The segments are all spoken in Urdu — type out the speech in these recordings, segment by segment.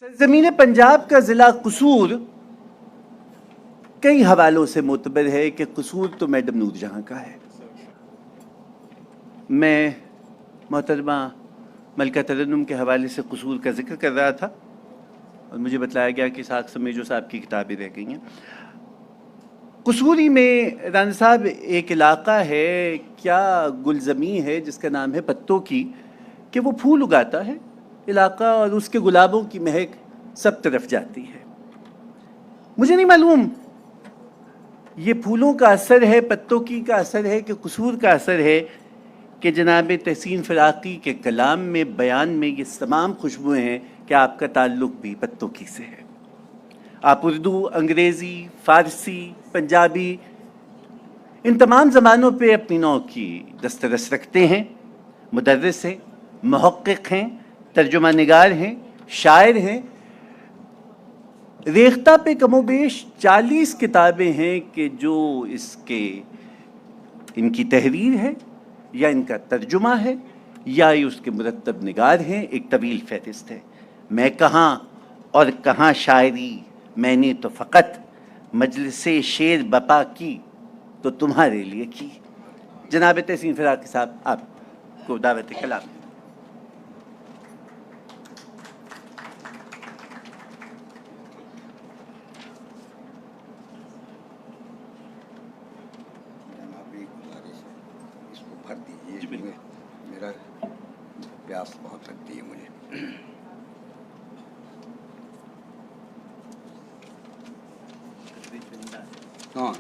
زمین پنجاب کا ضلع قصور کئی حوالوں سے معتبر ہے کہ قصور تو میڈم نور جہاں کا ہے۔ میں محترمہ ملکہ ترنم کے حوالے سے قصور کا ذکر کر رہا تھا اور مجھے بتلایا گیا کہ ساکھ سمیجو صاحب کی کتابیں رہ گئی ہیں۔ قصوری میں رانا صاحب ایک علاقہ ہے، کیا گلزمی ہے جس کا نام ہے پتوں کی، کہ وہ پھول اگاتا ہے علاقہ اور اس کے گلابوں کی مہک سب طرف جاتی ہے۔ مجھے نہیں معلوم یہ پھولوں کا اثر ہے، پتوں کی کا اثر ہے کہ قصور کا اثر ہے کہ جناب تحسین فراقی کے کلام میں بیان میں یہ تمام خوشبوئیں ہیں کہ آپ کا تعلق بھی پتوں کی سے ہے۔ آپ اردو، انگریزی، فارسی، پنجابی ان تمام زبانوں پہ اپنی نوع کی دسترس رکھتے ہیں، مدرس ہیں، محقق ہیں، ترجمہ نگار ہیں، شاعر ہیں۔ ریختہ پہ کم و بیش 40 کتابیں ہیں کہ جو ان کی تحریر ہے یا ان کا ترجمہ ہے یا اس کے مرتب نگار ہیں۔ ایک طویل فہرست ہے۔ میں کہاں اور کہاں شاعری، میں نے تو فقط مجلس شعر بپا کی تو تمہارے لیے کی۔ جناب تحسین فراقی صاحب، آپ کو دعوت کلام۔ میرا پیاس بہت لگتی ہے مجھے۔ ہاں،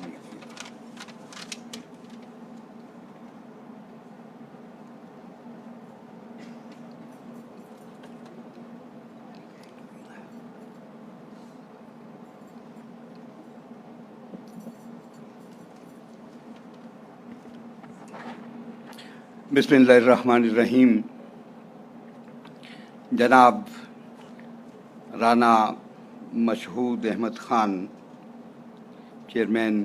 بسم اللہ الرحمن الرحیم۔ جناب رانا مشہود احمد خان، چیئرمین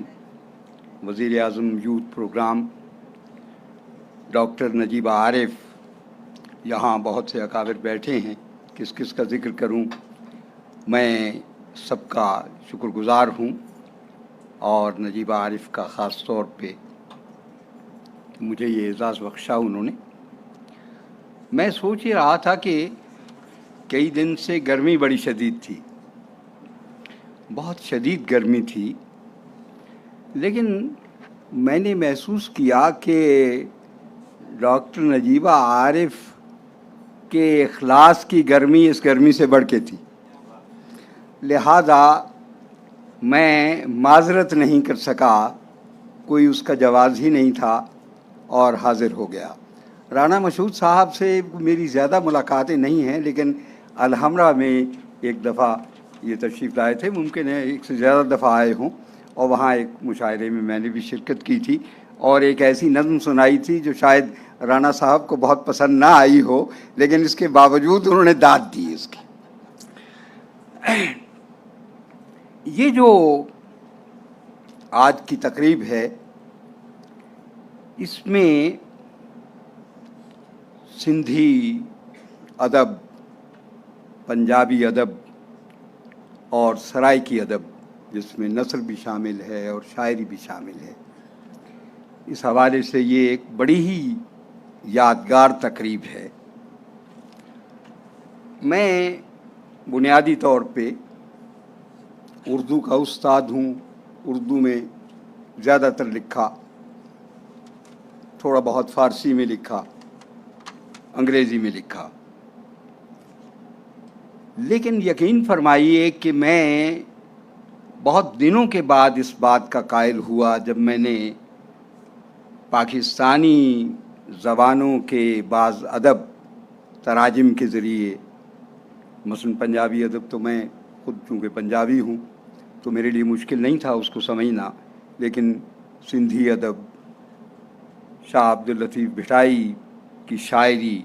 وزیر اعظم یوتھ پروگرام، ڈاکٹر نجیبہ عارف، یہاں بہت سے اکابر بیٹھے ہیں، کس کس کا ذکر کروں؟ میں سب کا شکر گزار ہوں، اور نجیبہ عارف کا خاص طور پہ مجھے یہ اعزاز بخشا انہوں نے۔ میں سوچ ہی رہا تھا کہ کئی دن سے گرمی بڑی شدید تھی، بہت شدید گرمی تھی، لیکن میں نے محسوس کیا کہ ڈاکٹر نجیبہ عارف کے اخلاص کی گرمی اس گرمی سے بڑھ کے تھی، لہذا میں معذرت نہیں کر سکا، کوئی اس کا جواز ہی نہیں تھا اور حاضر ہو گیا۔ رانا مشہود صاحب سے میری زیادہ ملاقاتیں نہیں ہیں، لیکن الحمرا میں ایک دفعہ یہ تشریف لائے تھے، ممکن ہے ایک سے زیادہ دفعہ آئے ہوں، اور وہاں ایک مشاعرے میں نے بھی شرکت کی تھی اور ایک ایسی نظم سنائی تھی جو شاید رانا صاحب کو بہت پسند نہ آئی ہو، لیکن اس کے باوجود انہوں نے داد دی اس کی۔ یہ جو آج کی تقریب ہے، اس میں سندھی ادب، پنجابی ادب اور سرائکی ادب، جس میں نثر بھی شامل ہے اور شاعری بھی شامل ہے، اس حوالے سے یہ ایک بڑی ہی یادگار تقریب ہے۔ میں بنیادی طور پہ اردو کا استاد ہوں، اردو میں زیادہ تر لکھا، تھوڑا بہت فارسی میں لکھا، انگریزی میں لکھا، لیکن یقین فرمائیے کہ میں بہت دنوں کے بعد اس بات کا قائل ہوا جب میں نے پاکستانی زبانوں کے بعض ادب تراجم کے ذریعے، مثلا پنجابی ادب تو میں خود چونکہ پنجابی ہوں تو میرے لیے مشکل نہیں تھا اس کو سمجھنا، لیکن سندھی ادب، شاہ عبداللطیف بھٹائی کی شاعری،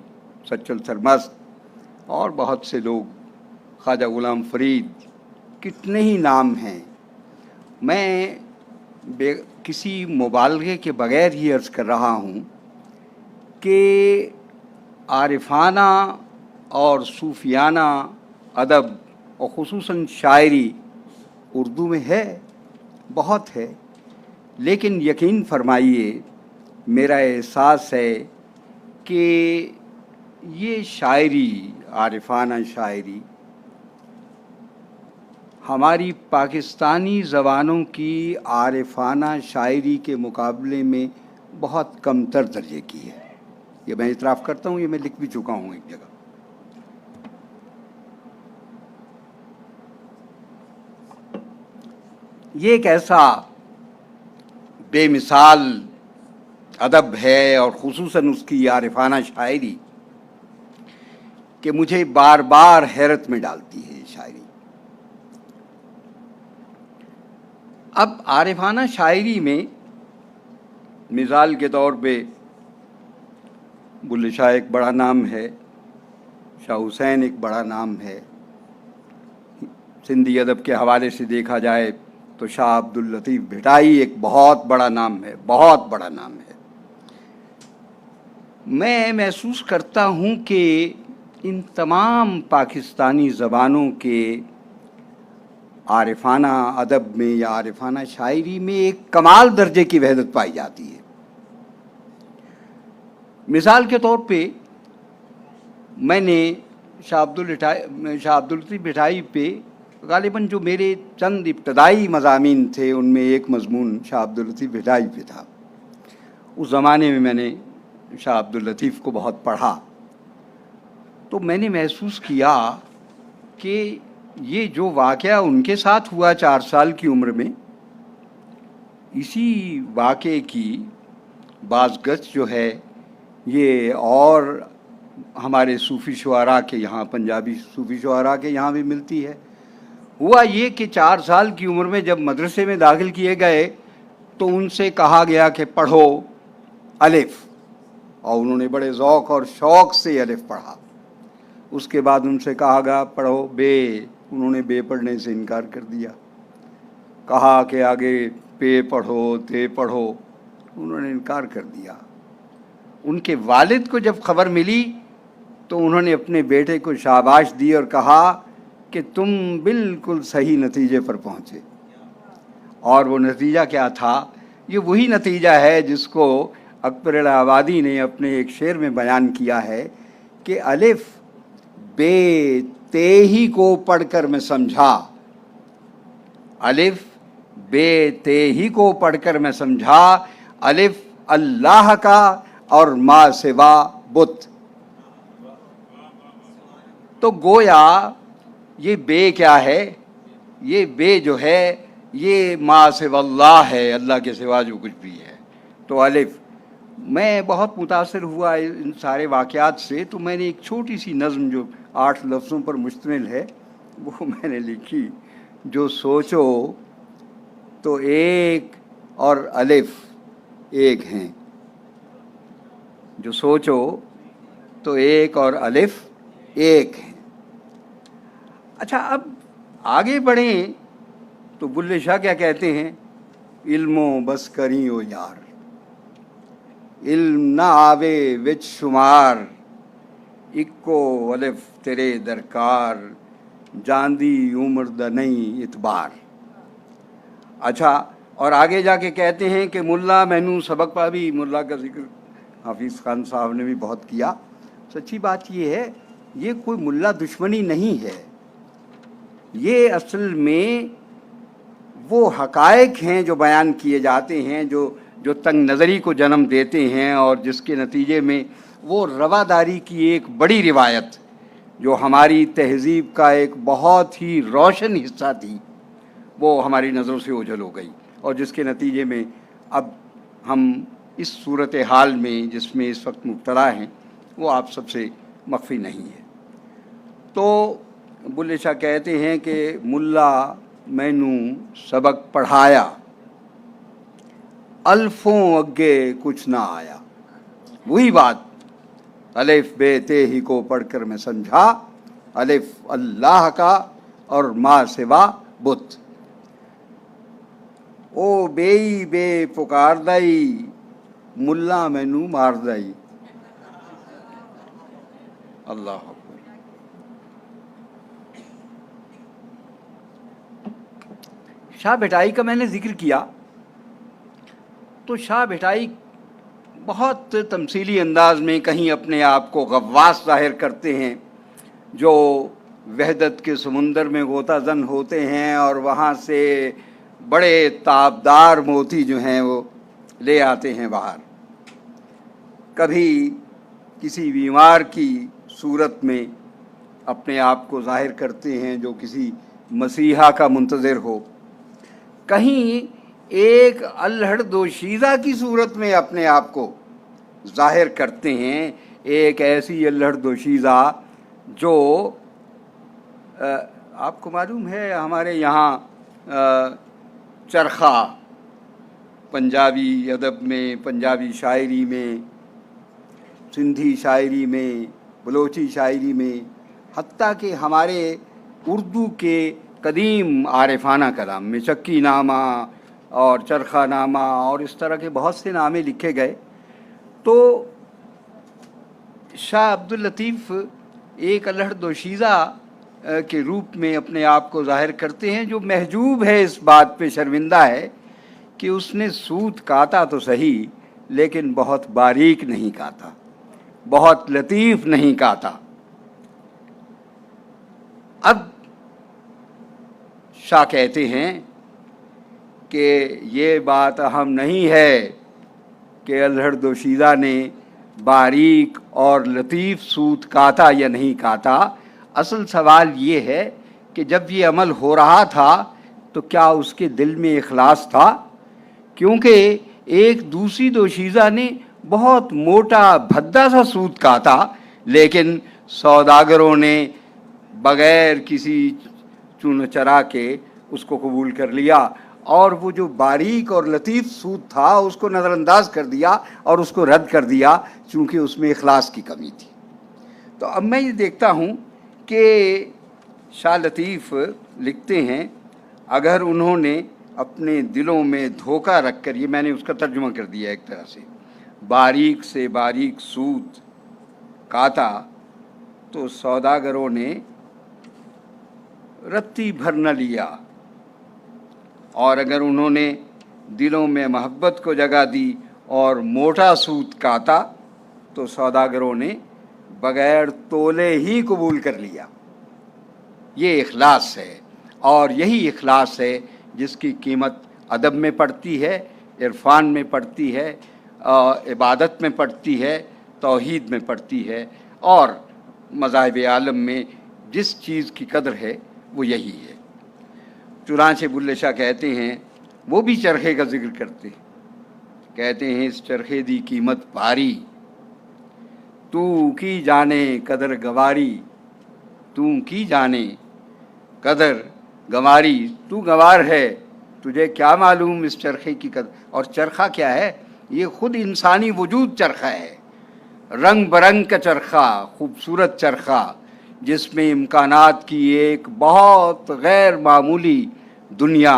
سچل سرمست اور بہت سے لوگ، خواجہ غلام فرید، کتنے ہی نام ہیں، میں کسی مبالغے کے بغیر ہی عرض کر رہا ہوں کہ عارفانہ اور صوفیانہ ادب اور خصوصاً شاعری اردو میں ہے، بہت ہے، لیکن یقین فرمائیے میرا احساس ہے کہ یہ شاعری، عارفانہ شاعری، ہماری پاکستانی زبانوں کی عارفانہ شاعری کے مقابلے میں بہت کم تر درجے کی ہے. یہ میں اعتراف کرتا ہوں، یہ میں لکھ بھی چکا ہوں ایک جگہ. یہ ایک ایسا بے مثال ادب ہے، اور خصوصاً اس کی عارفانہ شاعری، کہ مجھے بار بار حیرت میں ڈالتی ہے یہ شاعری. اب عارفانہ شاعری میں مثال کے طور پہ بلے شاہ ایک بڑا نام ہے، شاہ حسین ایک بڑا نام ہے. سندھی ادب کے حوالے سے دیکھا جائے تو شاہ عبد اللطیف بھٹائی ایک بہت بڑا نام ہے، بہت بڑا نام ہے. میں محسوس کرتا ہوں کہ ان تمام پاکستانی زبانوں کے عارفانہ ادب میں یا عارفانہ شاعری میں ایک کمال درجے کی وحدت پائی جاتی ہے. مثال کے طور پہ میں نے شاہ عبد اللطیف بھٹائی پہ غالباً جو میرے چند ابتدائی مضامین تھے ان میں ایک مضمون شاہ عبد اللطیف بھٹائی پہ تھا. اس زمانے میں نے شاہ عبد اللطیف کو بہت پڑھا، تو میں نے محسوس کیا کہ یہ جو واقعہ ان کے ساتھ ہوا 4 سال کی عمر میں، اسی واقعے کی بعض گشت جو ہے یہ اور ہمارے صوفی شعراء کے یہاں، پنجابی صوفی شعراء کے یہاں بھی ملتی ہے. ہوا یہ کہ 4 سال کی عمر میں جب مدرسے میں داخل کیے گئے تو ان سے کہا گیا کہ پڑھو الف، اور انہوں نے بڑے ذوق اور شوق سے الف پڑھا. اس کے بعد ان سے کہا گیا پڑھو بے، انہوں نے بے پڑھنے سے انکار کر دیا. کہا کہ آگے پے پڑھو، تے پڑھو، انہوں نے انکار کر دیا. ان کے والد کو جب خبر ملی تو انہوں نے اپنے بیٹے کو شاباش دی اور کہا کہ تم بالکل صحیح نتیجے پر پہنچے. اور وہ نتیجہ کیا تھا؟ یہ وہی نتیجہ ہے جس کو اکبر الہ آبادی نے اپنے ایک شعر میں بیان کیا ہے کہ الف بے تے ہی کو پڑھ کر میں سمجھا، الف بے تے ہی کو پڑھ کر میں سمجھا، الف اللہ کا اور ما سوا بت. تو گویا یہ بے کیا ہے؟ یہ بے جو ہے یہ ما سوا اللہ ہے، اللہ کے سوا جو کچھ بھی ہے. تو الف، میں بہت متاثر ہوا ان سارے واقعات سے، تو میں نے ایک چھوٹی سی نظم جو 8 لفظوں پر مشتمل ہے وہ میں نے لکھی. جو سوچو تو ایک اور الف ایک ہیں، جو سوچو تو ایک اور الف ایک ہیں. اچھا، اب آگے بڑھیں تو بلے شاہ کیا کہتے ہیں؟ علمو بس کریں او یار، علم نہ آوے وچ شمار، اکو الف تیرے درکار، جاندی عمر دا نہیں اعتبار. اچھا، اور آگے جا کے کہتے ہیں کہ ملا مینو سبق پا، بھی ملا کا ذکر حافظ خان صاحب نے بھی بہت کیا. سچی بات یہ ہے، یہ کوئی ملا دشمنی نہیں ہے، یہ اصل میں وہ حقائق ہیں جو بیان کیے جاتے ہیں، جو تنگ نظری کو جنم دیتے ہیں، اور جس کے نتیجے میں وہ رواداری کی ایک بڑی روایت جو ہماری تہذیب کا ایک بہت ہی روشن حصہ تھی، وہ ہماری نظروں سے اوجھل ہو گئی، اور جس کے نتیجے میں اب ہم اس صورتحال میں جس میں اس وقت مبتلا ہیں وہ آپ سب سے مخفی نہیں ہے. تو بلے شاہ کہتے ہیں کہ ملا مینو سبق پڑھایا، الفوں اگے کچھ نہ آیا. وہی بات، الف بے تے ہی کو پڑھ کر میں سمجھا، الف اللہ کا اور ما سوا بت. او بے بے پکار دائی، ملا مینو مار دائی. اللہ اکبر. شاہ بھٹائی کا میں نے ذکر کیا تو شاہ بھٹائی بہت تمثیلی انداز میں کہیں اپنے آپ کو غواص ظاہر کرتے ہیں جو وحدت کے سمندر میں غوطہ زن ہوتے ہیں اور وہاں سے بڑے تابدار موتی جو ہیں وہ لے آتے ہیں باہر. کبھی کسی بیمار کی صورت میں اپنے آپ کو ظاہر کرتے ہیں جو کسی مسیحا کا منتظر ہو, کہیں ایک الہڑ دوشیزہ کی صورت میں اپنے آپ کو ظاہر کرتے ہیں, ایک ایسی الہڑ دوشیزہ جو آپ کو معلوم ہے ہمارے یہاں چرخہ پنجابی ادب میں, پنجابی شاعری میں, سندھی شاعری میں, بلوچی شاعری میں, حتیٰ کہ ہمارے اردو کے قدیم عارفانہ کلام میں چکی نامہ اور چرخہ نامہ اور اس طرح کے بہت سے نامے لکھے گئے. تو شاہ عبداللطیف ایک الہڑ دوشیزہ کے روپ میں اپنے آپ کو ظاہر کرتے ہیں جو محجوب ہے, اس بات پہ شرمندہ ہے کہ اس نے سوت کاتا تو صحیح لیکن بہت باریک نہیں کاتا, بہت لطیف نہیں کاتا. اب شاہ کہتے ہیں کہ یہ بات اہم نہیں ہے کہ الہڑ دوشیزہ نے باریک اور لطیف سوت کاتا یا نہیں کاتا. اصل سوال یہ ہے کہ جب یہ عمل ہو رہا تھا تو کیا اس کے دل میں اخلاص تھا؟ کیونکہ ایک دوسری دوشیزہ نے بہت موٹا بھدا سا سوت کاتا لیکن سوداگروں نے بغیر کسی چون چرا کے اس کو قبول کر لیا, اور وہ جو باریک اور لطیف سوت تھا اس کو نظر انداز کر دیا اور اس کو رد کر دیا چونکہ اس میں اخلاص کی کمی تھی. تو اب میں یہ دیکھتا ہوں کہ شاہ لطیف لکھتے ہیں اگر انہوں نے اپنے دلوں میں دھوکہ رکھ کر, یہ میں نے اس کا ترجمہ کر دیا ایک طرح سے, باریک سے باریک سوت کاتا تو سوداگروں نے رتی بھر نہ لیا, اور اگر انہوں نے دلوں میں محبت کو جگہ دی اور موٹا سوت کاتا تو سوداگروں نے بغیر تولے ہی قبول کر لیا. یہ اخلاص ہے, اور یہی اخلاص ہے جس کی قیمت ادب میں پڑتی ہے, عرفان میں پڑتی ہے, عبادت میں پڑتی ہے, توحید میں پڑتی ہے, اور مذاہب عالم میں جس چیز کی قدر ہے وہ یہی ہے. چنانچہ بلے شاہ کہتے ہیں, وہ بھی چرخے کا ذکر کرتے ہیں, کہتے ہیں اس چرخے دی قیمت بھاری, تو کی جانے قدر گواری, تو کی جانے قدر گواری, تو گوار ہے, تجھے کیا معلوم اس چرخے کی قدر. اور چرخہ کیا ہے؟ یہ خود انسانی وجود چرخہ ہے, رنگ برنگ کا چرخہ, خوبصورت چرخہ جس میں امکانات کی ایک بہت غیر معمولی دنیا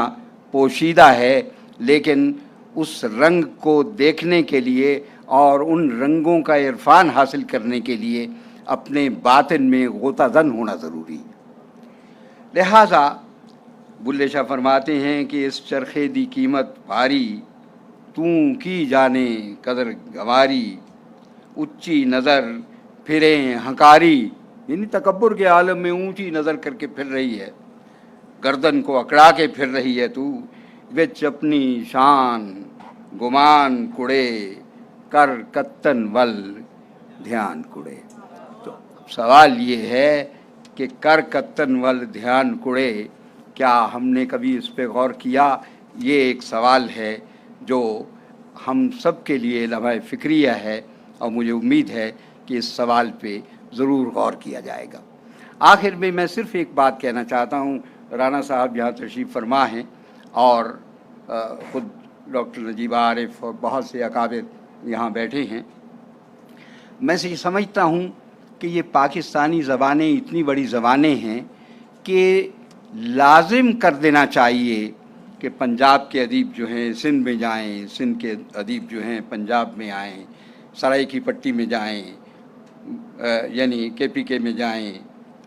پوشیدہ ہے, لیکن اس رنگ کو دیکھنے کے لیے اور ان رنگوں کا عرفان حاصل کرنے کے لیے اپنے باطن میں غوطہ زن ہونا ضروری ہے. لہٰذا بلے شاہ فرماتے ہیں کہ اس چرخے دی قیمت بھاری, توں کی جانے قدر گواری, اچھی نظر پھریں ہنکاری, یعنی تکبر کے عالم میں اونچی نظر کر کے پھر رہی ہے, گردن کو اکڑا کے پھر رہی ہے تو, وچ اپنی شان گمان کڑے, کر کتن ول دھیان کڑے. تو سوال یہ ہے کہ کر کتن ول دھیان کڑے, کیا ہم نے کبھی اس پہ غور کیا؟ یہ ایک سوال ہے جو ہم سب کے لیے لمحہ فکریہ ہے, اور مجھے امید ہے کہ اس سوال پہ ضرور غور کیا جائے گا. آخر میں میں صرف ایک بات کہنا چاہتا ہوں. رانا صاحب یہاں تشریف فرما ہیں اور خود ڈاکٹر نجیب عارف اور بہت سے اکابر یہاں بیٹھے ہیں. میں یہ سمجھتا ہوں کہ یہ پاکستانی زبانیں اتنی بڑی زبانیں ہیں کہ لازم کر دینا چاہیے کہ پنجاب کے ادیب جو ہیں سندھ میں جائیں, سندھ کے ادیب جو ہیں پنجاب میں آئیں, سرائیکی پٹی میں جائیں, یعنی کے پی کے میں جائیں,